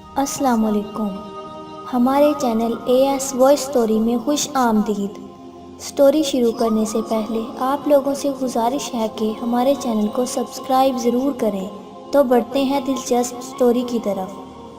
السلام علیکم۔ ہمارے چینل AS وائس سٹوری میں خوش آمدید۔ سٹوری شروع کرنے سے پہلے آپ لوگوں سے گزارش ہے کہ ہمارے چینل کو سبسکرائب ضرور کریں۔ تو بڑھتے ہیں دلچسپ سٹوری کی طرف۔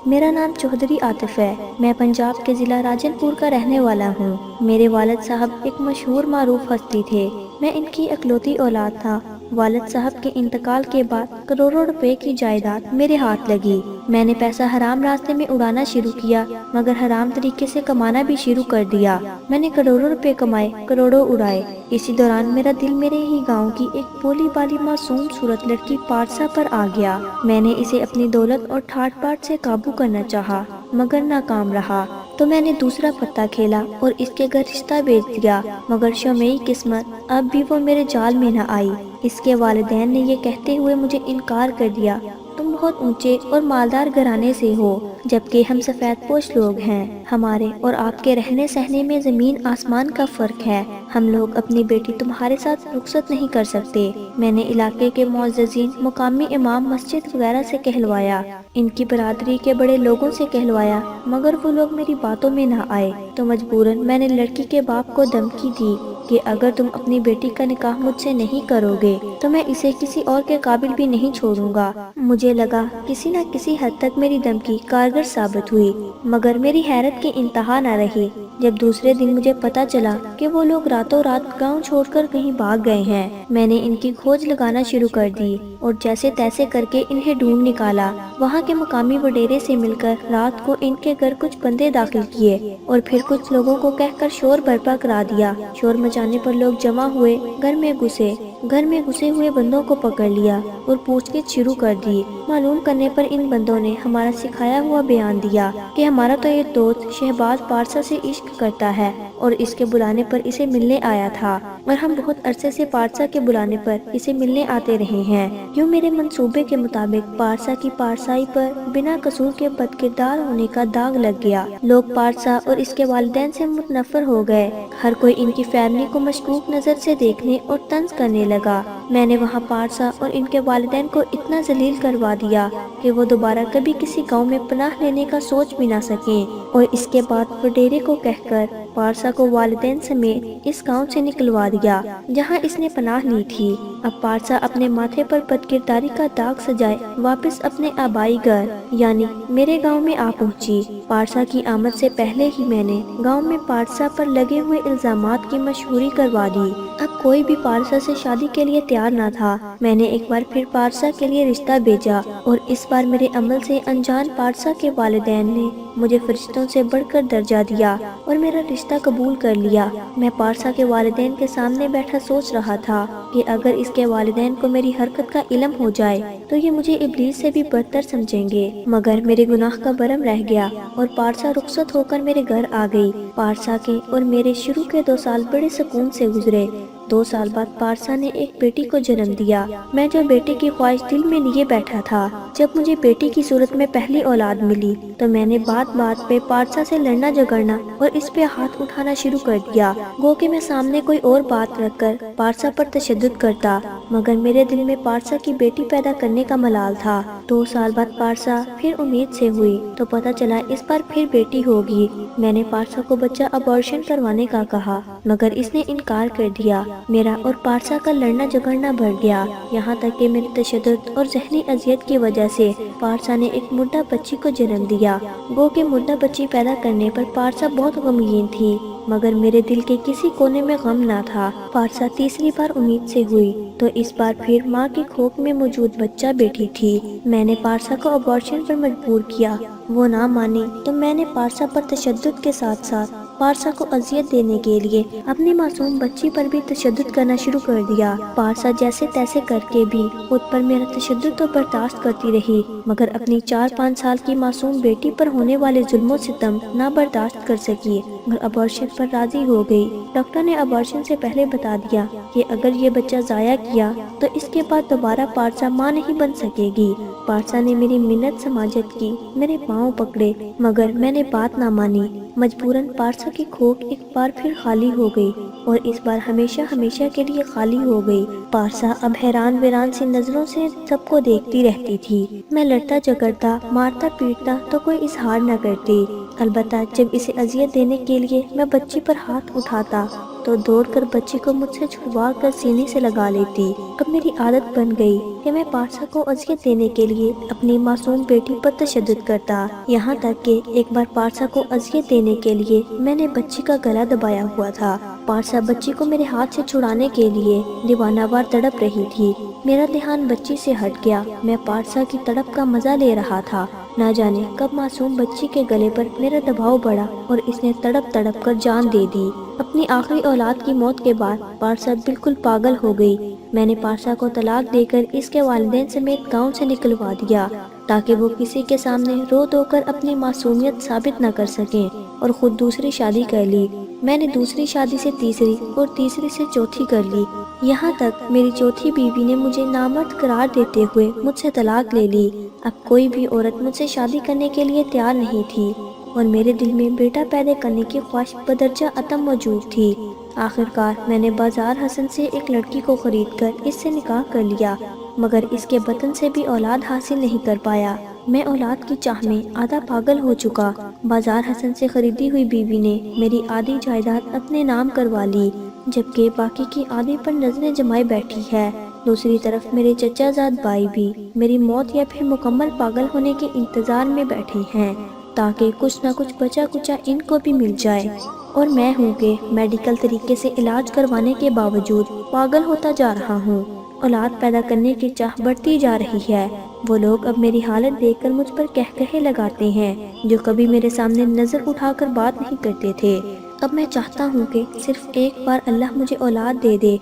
میرا نام چودھری عاطف ہے۔ میں پنجاب کے ضلع راجن پور کا رہنے والا ہوں۔ میرے والد صاحب ایک مشہور معروف ہستی تھے۔ میں ان کی اکلوتی اولاد تھا۔ والد صاحب کے انتقال کے بعد کروڑوں روپے کی جائیداد میرے ہاتھ لگی۔ میں نے پیسہ حرام راستے میں اڑانا شروع کیا، مگر حرام طریقے سے کمانا بھی شروع کر دیا۔ میں نے کروڑوں روپے کمائے، کروڑوں اڑائے۔ اسی دوران میرا دل میرے ہی گاؤں کی ایک بولی بالی معصوم صورت لڑکی پارسا پر آ گیا۔ میں نے اسے اپنی دولت اور ٹھاٹ باٹ سے قابو کرنا چاہا، مگر ناکام رہا۔ تو میں نے دوسرا پتہ کھیلا اور اس کے گھر رشتہ بھیج دیا، مگر شومیئی قسمت، اب بھی وہ میرے جال میں نہ آئی۔ اس کے والدین نے یہ کہتے ہوئے مجھے انکار کر دیا، تم بہت اونچے اور مالدار گھرانے سے ہو، جبکہ ہم سفید پوش لوگ ہیں۔ ہمارے اور آپ کے رہنے سہنے میں زمین آسمان کا فرق ہے۔ ہم لوگ اپنی بیٹی تمہارے ساتھ رخصت نہیں کر سکتے۔ میں نے علاقے کے معززین، مقامی امام، مسجد وغیرہ سے کہلوایا، ان کی برادری کے بڑے لوگوں سے کہلوایا، مگر وہ لوگ میری باتوں میں نہ آئے۔ تو مجبوراً میں نے لڑکی کے باپ کو دھمکی دی کہ اگر تم اپنی بیٹی کا نکاح مجھ سے نہیں کرو گے تو میں اسے کسی اور کے قابل بھی نہیں چھوڑوں گا۔ مجھے لگا کسی نہ کسی حد تک میری دھمکی کارگر ثابت ہوئی، مگر میری حیرت کی انتہا نہ رہی جب دوسرے دن مجھے پتا چلا کہ وہ لوگ راتوں رات گاؤں چھوڑ کر کہیں بھاگ گئے ہیں۔ میں نے ان کی کھوج لگانا شروع کر دی اور جیسے تیسے کر کے انہیں ڈھونڈ نکالا۔ وہاں کے مقامی وڈیرے سے مل کر رات کو ان کے گھر کچھ بندے داخل کیے اور پھر کچھ لوگوں کو کہہ کر شور برپا کرا دیا۔ شور مچانے پر لوگ جمع ہوئے، گھر میں گھسے ہوئے بندوں کو پکڑ لیا اور پوچھ گچھ شروع کر دی۔ معلوم کرنے پر ان بندوں نے ہمارا سکھایا ہوا بیان دیا کہ ہمارا تو یہ دوست شہباز پارسا سے عشق کرتا ہے اور اس کے بلانے پر اسے ملنے آیا تھا، اور ہم بہت عرصے سے پارسا کے بلانے پر اسے ملنے آتے رہے ہیں۔ یوں میرے منصوبے کے مطابق پارسا کی پارسائی پر بنا قصور کے بد کردار ہونے کا داغ لگ گیا۔ لوگ پارسا اور اس کے والدین سے متنفر ہو گئے۔ ہر کوئی ان کی فیملی کو مشکوک نظر سے دیکھنے اور طنز کرنے لگا۔ میں نے وہاں پارسا اور ان کے والدین کو اتنا ذلیل کروا دیا کہ وہ دوبارہ کبھی کسی گاؤں میں پناہ لینے کا سوچ بھی نہ سکیں، اور اس کے بعد وڈیرے کو کہہ کر پارسا کو والدین سمیت اس گاؤں سے نکلوا دیا جہاں اس نے پناہ لی تھی۔ اب پارسا اپنے ماتھے پر بد کرداری کا داغ سجائے واپس اپنے آبائی گھر یعنی میرے گاؤں میں آ پہنچی۔ پارسا کی آمد سے پہلے ہی میں نے گاؤں میں پارسا پر لگے ہوئے الزامات کی مشہوری کروا دی۔ اب کوئی بھی پارسا سے شادی کے لیے تیار نہ تھا۔ میں نے ایک بار پھر پارسا کے لیے رشتہ بھیجا، اور اس بار میرے عمل سے انجان پارسا کے والدین نے مجھے فرشتوں سے بڑھ کر درجہ دیا اور میرا رشتہ قبول کر لیا۔ میں پارسا کے والدین کے سامنے بیٹھا سوچ رہا تھا کہ اگر اس کے والدین کو میری حرکت کا علم ہو جائے تو یہ مجھے ابلیس سے بھی بدتر سمجھیں گے، مگر میرے گناہ کا برم رہ گیا اور پارسا رخصت ہو کر میرے گھر آ گئی۔ پارسا کے اور میرے شروع کے 2 سال بڑے سکون سے گزرے۔ 2 سال بعد پارسا نے ایک بیٹی کو جنم دیا۔ میں جو بیٹے کی خواہش دل میں لیے بیٹھا تھا، جب مجھے بیٹی کی صورت میں پہلی اولاد ملی تو میں نے بات بات پہ پارسا سے لڑنا جھگڑنا اور اس پہ ہاتھ اٹھانا شروع کر دیا، گو کہ میں سامنے کوئی اور بات رکھ کر پارسا پر تشدد کرتا، مگر میرے دل میں پارسا کی بیٹی پیدا کرنے کا ملال تھا۔ 2 سال بعد پارسا پھر امید سے ہوئی تو پتہ چلا اس بار پھر بیٹی ہوگی۔ میں نے پارسا کو بچہ ابارشن کروانے کا کہا، مگر اس نے انکار کر دیا۔ میرا اور پارسا کا لڑنا جھگڑنا بڑھ گیا، یہاں تک کہ میرے تشدد اور ذہنی اذیت کی وجہ سے پارسا نے ایک مردہ بچی کو جنم دیا، گو کہ مردہ بچی پیدا کرنے پر پارسا بہت غمگین تھی، مگر میرے دل کے کسی کونے میں غم نہ تھا۔ پارسا تیسری بار امید سے ہوئی تو اس بار پھر ماں کی کھوپ میں موجود بچہ بیٹی تھی۔ میں نے پارسا کو ابارشن پر مجبور کیا، وہ نہ مانی تو میں نے پارسا پر تشدد کے ساتھ ساتھ پارسا کو اذیت دینے کے لیے اپنی معصوم بچی پر بھی تشدد کرنا شروع کر دیا۔ پارسا جیسے تیسے کر کے بھی خود پر میرا تشدد تو برداشت کرتی رہی، مگر اپنی 4-5 سال کی معصوم بیٹی پر ہونے والے ظلم و ستم نہ برداشت کر سکی اور ابارشن پر راضی ہو گئی۔ ڈاکٹر نے ابارشن سے پہلے بتا دیا کہ اگر یہ بچہ ضائع کیا تو اس کے بعد دوبارہ پارسا ماں نہیں بن سکے گی۔ پارسا نے میری منت سماجت کی، میرے پاؤں پکڑے، مگر میں نے بات نہ مانی۔ مجبوراً پارسا کی کھوک ایک بار پھر خالی ہو گئی اور اس بار ہمیشہ ہمیشہ کے لیے خالی ہو گئی۔ پارسا اب حیران ویران سی نظروں سے سب کو دیکھتی رہتی تھی۔ میں لڑتا جھگڑتا، مارتا پیٹتا تو کوئی اظہار نہ کرتی، البتہ جب اسے اذیت دینے کے لیے میں بچی پر ہاتھ اٹھاتا تو دوڑ کر بچی کو مجھ سے چھڑوا کر سینے سے لگا لیتی۔ اب میری عادت بن گئی کہ میں پارسا کو اذیت دینے کے لیے اپنی معصوم بیٹی پر تشدد کرتا، یہاں تک کہ ایک بار پارسا کو اذیت دینے کے لیے میں نے بچی کا گلا دبایا ہوا تھا۔ پارسا بچی کو میرے ہاتھ سے چھڑانے کے لیے دیوانہ وار تڑپ رہی تھی۔ میرا دھیان بچی سے ہٹ گیا، میں پارسا کی تڑپ کا مزہ لے رہا تھا۔ نہ جانے کب معصوم بچی کے گلے پر میرا دباؤ بڑھا اور اس نے تڑپ تڑپ کر جان دے دی۔ اپنی آخری اولاد کی موت کے بعد پارسا بالکل پاگل ہو گئی۔ میں نے پارسا کو طلاق دے کر اس کے والدین سمیت گاؤں سے نکلوا دیا تاکہ وہ کسی کے سامنے رو دو کر اپنی معصومیت ثابت نہ کر سکیں، اور خود دوسری شادی کر لی۔ میں نے دوسری شادی سے تیسری اور تیسری سے چوتھی کر لی، یہاں تک میری چوتھی بیوی نے مجھے نامرد قرار دیتے ہوئے مجھ سے طلاق لے لی۔ اب کوئی بھی عورت مجھ سے شادی کرنے کے لیے تیار نہیں تھی اور میرے دل میں بیٹا پیدا کرنے کی خواہش بدرجہ عدم موجود تھی۔ آخرکار میں نے بازار حسن سے ایک لڑکی کو خرید کر اس سے نکاح کر لیا، مگر اس کے بطن سے بھی اولاد حاصل نہیں کر پایا۔ میں اولاد کی چاہ میں آدھا پاگل ہو چکا۔ بازار حسن سے خریدی ہوئی بیوی نے میری آدھی جائیداد اپنے نام کروا لی، جبکہ باقی کی آدھی پر نظریں جمائے بیٹھی ہے۔ دوسری طرف میرے چچا زاد بھائی بھی میری موت یا پھر مکمل پاگل ہونے کے انتظار میں بیٹھے ہیں تاکہ کچھ نہ کچھ بچا کچا ان کو بھی مل جائے، اور میں ہوں کہ میڈیکل طریقے سے علاج کروانے کے باوجود پاگل ہوتا جا رہا ہوں۔ اولاد پیدا کرنے کی چاہ بڑھتی جا رہی ہے۔ وہ لوگ اب میری حالت دیکھ کر مجھ پر کہکہے لگاتے ہیں جو کبھی میرے سامنے نظر اٹھا کر بات نہیں کرتے تھے۔ اب میں چاہتا ہوں کہ صرف ایک بار اللہ مجھے اولاد دے دے،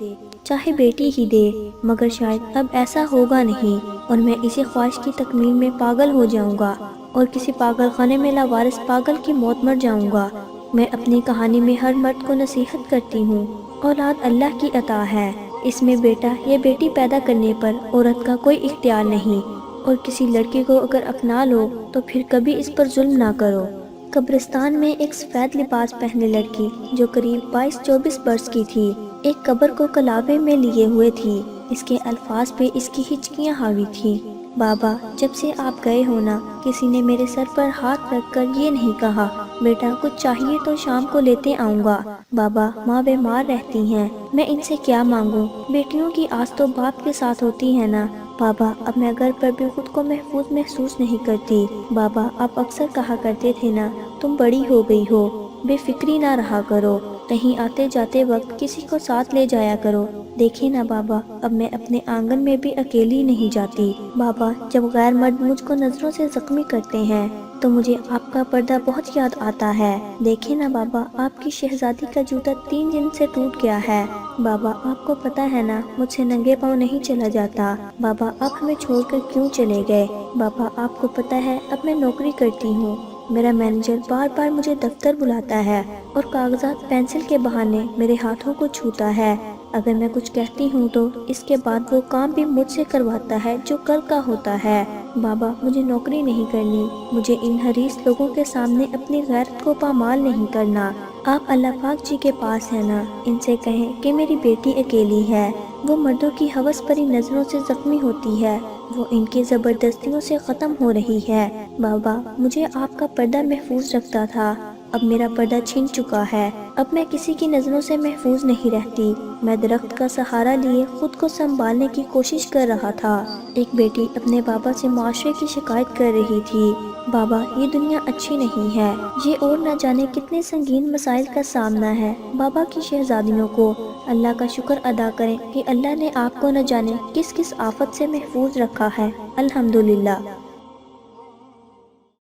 چاہے بیٹی ہی دے، مگر شاید اب ایسا ہوگا نہیں، اور میں اسی خواہش کی تکمیل میں پاگل ہو جاؤں گا اور کسی پاگل خانے میں لاوارث پاگل کی موت مر جاؤں گا۔ میں اپنی کہانی میں ہر مرد کو نصیحت کرتی ہوں، اولاد اللہ کی عطا ہے، اس میں بیٹا یا بیٹی پیدا کرنے پر عورت کا کوئی اختیار نہیں، اور کسی لڑکی کو اگر اپنا لو تو پھر کبھی اس پر ظلم نہ کرو۔ قبرستان میں ایک سفید لباس پہنے لڑکی جو قریب 22-24 برس کی تھی ایک قبر کو کلابے میں لیے ہوئے تھی۔ اس کے الفاظ پہ اس کی ہچکیاں حاوی تھیں۔ بابا، جب سے آپ گئے ہو نا، کسی نے میرے سر پر ہاتھ رکھ کر یہ نہیں کہا بیٹا کچھ چاہیے تو شام کو لیتے آؤں گا۔ بابا، ماں بیمار رہتی ہیں، میں ان سے کیا مانگوں؟ بیٹیوں کی آس تو باپ کے ساتھ ہوتی ہے نا۔ بابا، اب میں گھر پر بھی خود کو محفوظ محسوس نہیں کرتی۔ بابا، آپ اکثر کہا کرتے تھے نا تم بڑی ہو گئی ہو، بے فکری نہ رہا کرو، کہیں آتے جاتے وقت کسی کو ساتھ لے جایا کرو۔ دیکھیں نا بابا، اب میں اپنے آنگن میں بھی اکیلی نہیں جاتی۔ بابا، جب غیر مرد مجھ کو نظروں سے زخمی کرتے ہیں تو مجھے آپ کا پردہ بہت یاد آتا ہے۔ دیکھیں نا بابا، آپ کی شہزادی کا جوتا 3 دن سے ٹوٹ گیا ہے۔ بابا، آپ کو پتہ ہے نا مجھ سے ننگے پاؤں نہیں چلا جاتا۔ بابا، آپ ہمیں چھوڑ کر کیوں چلے گئے؟ بابا، آپ کو پتہ ہے اب میں نوکری کرتی ہوں، میرا مینیجر بار بار مجھے دفتر بلاتا ہے اور کاغذات پینسل کے بہانے میرے ہاتھوں کو چھوتا ہے۔ اگر میں کچھ کہتی ہوں تو اس کے بعد وہ کام بھی مجھ سے کرواتا ہے جو کل کا ہوتا ہے۔ بابا، مجھے نوکری نہیں کرنی، مجھے ان حریص لوگوں کے سامنے اپنی غیرت کو پامال نہیں کرنا۔ آپ اللہ پاک جی کے پاس ہیں نا، ان سے کہیں کہ میری بیٹی اکیلی ہے، وہ مردوں کی ہوس بھری نظروں سے زخمی ہوتی ہے، وہ ان کی زبردستیوں سے ختم ہو رہی ہے۔ بابا، مجھے آپ کا پردہ محفوظ رکھتا تھا، اب میرا پردہ چھن چکا ہے، اب میں کسی کی نظروں سے محفوظ نہیں رہتی۔ میں درخت کا سہارا لیے خود کو سنبھالنے کی کوشش کر رہا تھا۔ ایک بیٹی اپنے بابا سے معاشرے کی شکایت کر رہی تھی، بابا یہ دنیا اچھی نہیں ہے، یہ اور نہ جانے کتنے سنگین مسائل کا سامنا ہے۔ بابا کی شہزادیوں کو اللہ کا شکر ادا کریں کہ اللہ نے آپ کو نہ جانے کس کس آفت سے محفوظ رکھا ہے۔ الحمدللہ۔